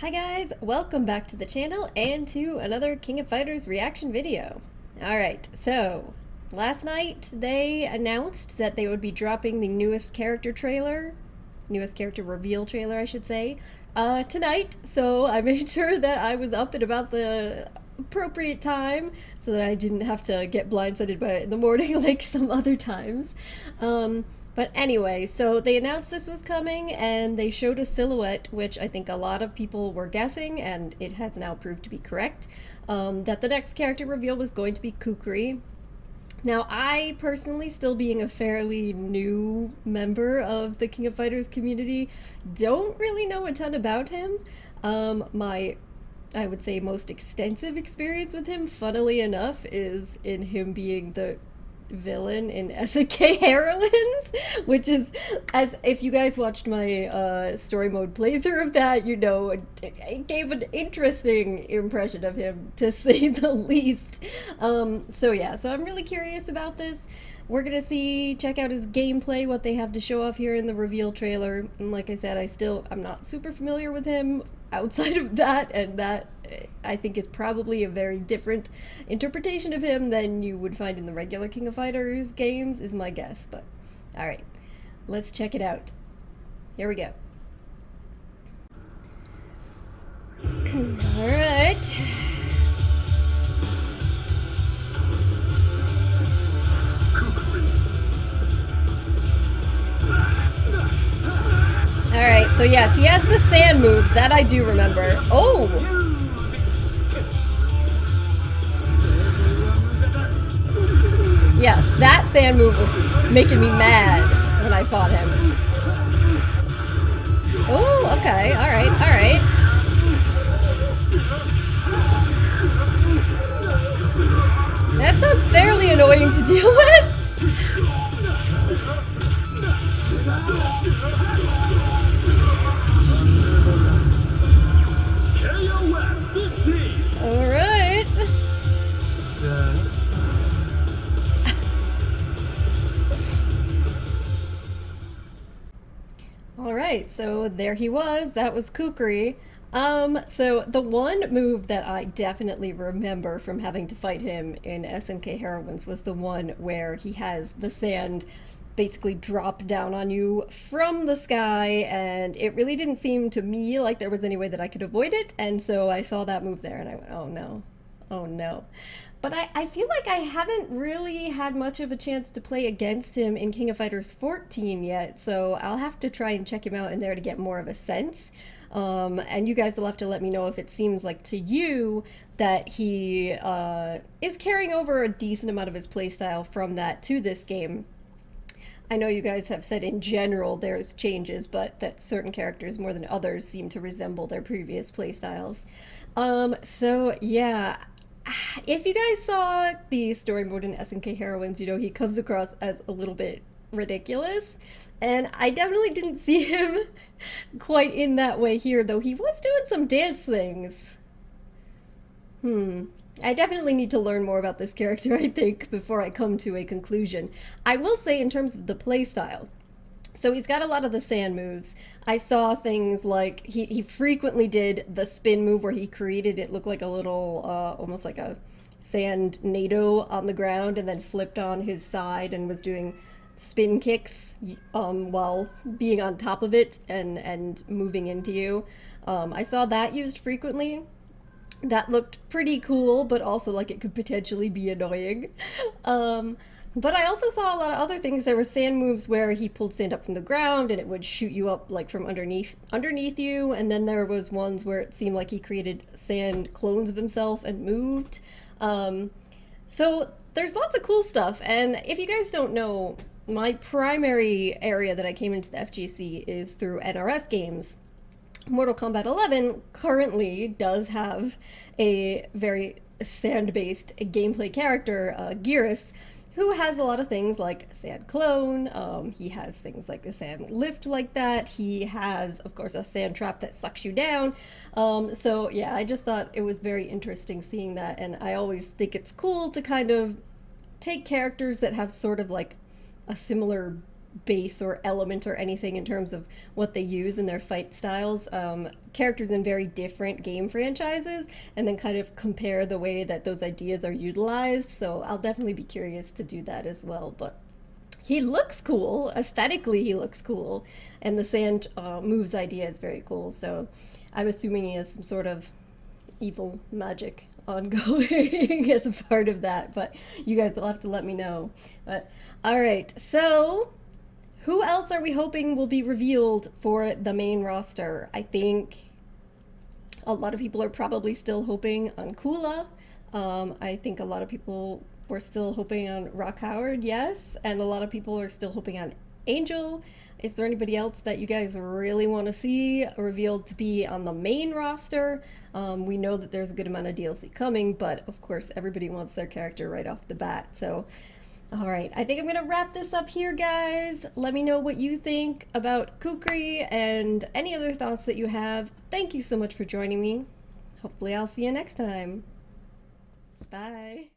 Hi guys, welcome back to the channel and to another King of Fighters reaction video. Alright, so last night they announced that they would be dropping the newest character reveal trailer I should say, tonight, so I made sure that I was up at about the appropriate time so that I didn't have to get blindsided by it in the morning like some other times. But anyway, so they announced this was coming and they showed a silhouette, which I think a lot of people were guessing, and it has now proved to be correct, that the next character reveal was going to be Kukri. Now, I personally, still being a fairly new member of the King of Fighters community, don't really know a ton about him. My I would say most extensive experience with him, funnily enough, is in him being the villain in SNK Heroines, which is, as if you guys watched my story mode playthrough of that, you know, it gave an interesting impression of him, to say the least. So yeah, so I'm really curious about this. We're gonna check out his gameplay, what they have to show off here in the reveal trailer. And like I said, I'm not super familiar with him outside of that, and that I think is probably a very different interpretation of him than you would find in the regular King of Fighters games, is my guess. But alright, let's check it out. Here we go. Alright. Alright, so yes, he has the sand moves, that I do remember. Oh! Yes, that sand move was making me mad when I fought him. Oh, okay, alright, alright. That sounds fairly annoying to deal with. Alright. Alright, so there he was. That was Kukri. So the one move that I definitely remember from having to fight him in SNK Heroines was the one where he has the sand basically drop down on you from the sky, and it really didn't seem to me like there was any way that I could avoid it, and so I saw that move there and I went, oh no, oh no. But I feel like I haven't really had much of a chance to play against him in King of Fighters 14 yet, so I'll have to try and check him out in there to get more of a sense. And you guys will have to let me know if it seems like to you that he is carrying over a decent amount of his playstyle from that to this game. I know you guys have said in general there's changes, but that certain characters more than others seem to resemble their previous playstyles. So yeah, if you guys saw the story mode in SNK Heroines, you know, he comes across as a little bit ridiculous, and I definitely didn't see him quite in that way here, though he was doing some dance things. I definitely need to learn more about this character, I think, before I come to a conclusion. I will say, in terms of the playstyle, so he's got a lot of the sand moves. I saw things like he frequently did the spin move where he created it look like a little, almost like a sand NATO on the ground, and then flipped on his side and was doing spin kicks while being on top of it and moving into you. I saw that used frequently. That looked pretty cool, but also like it could potentially be annoying. But I also saw a lot of other things. There were sand moves where he pulled sand up from the ground and it would shoot you up like from underneath you, and then there was ones where it seemed like he created sand clones of himself and moved. So there's lots of cool stuff, and if you guys don't know, my primary area that I came into the FGC is through NRS games. Mortal Kombat 11 currently does have a very sand-based gameplay character, Gearus, who has a lot of things like sand clone. He has things like the sand lift like that. He has, of course, a sand trap that sucks you down. So yeah, I just thought it was very interesting seeing that, and I always think it's cool to kind of take characters that have sort of like a similar base or element or anything in terms of what they use in their fight styles. Characters in very different game franchises, and then kind of compare the way that those ideas are utilized. So I'll definitely be curious to do that as well. But he looks cool. Aesthetically, he looks cool. And the sand moves idea is very cool. So I'm assuming he has some sort of evil magic ongoing as a part of that. But you guys will have to let me know. But all right. So who else are we hoping will be revealed for the main roster? I think a lot of people are probably still hoping on Kula. I think a lot of people were still hoping on Rock Howard, yes, and a lot of people are still hoping on Angel. Is there anybody else that you guys really want to see revealed to be on the main roster? We know that there's a good amount of DLC coming, but of course everybody wants their character right off the bat. So, all right, I think I'm going to wrap this up here, guys. Let me know what you think about Kukri and any other thoughts that you have. Thank you so much for joining me. Hopefully I'll see you next time. Bye.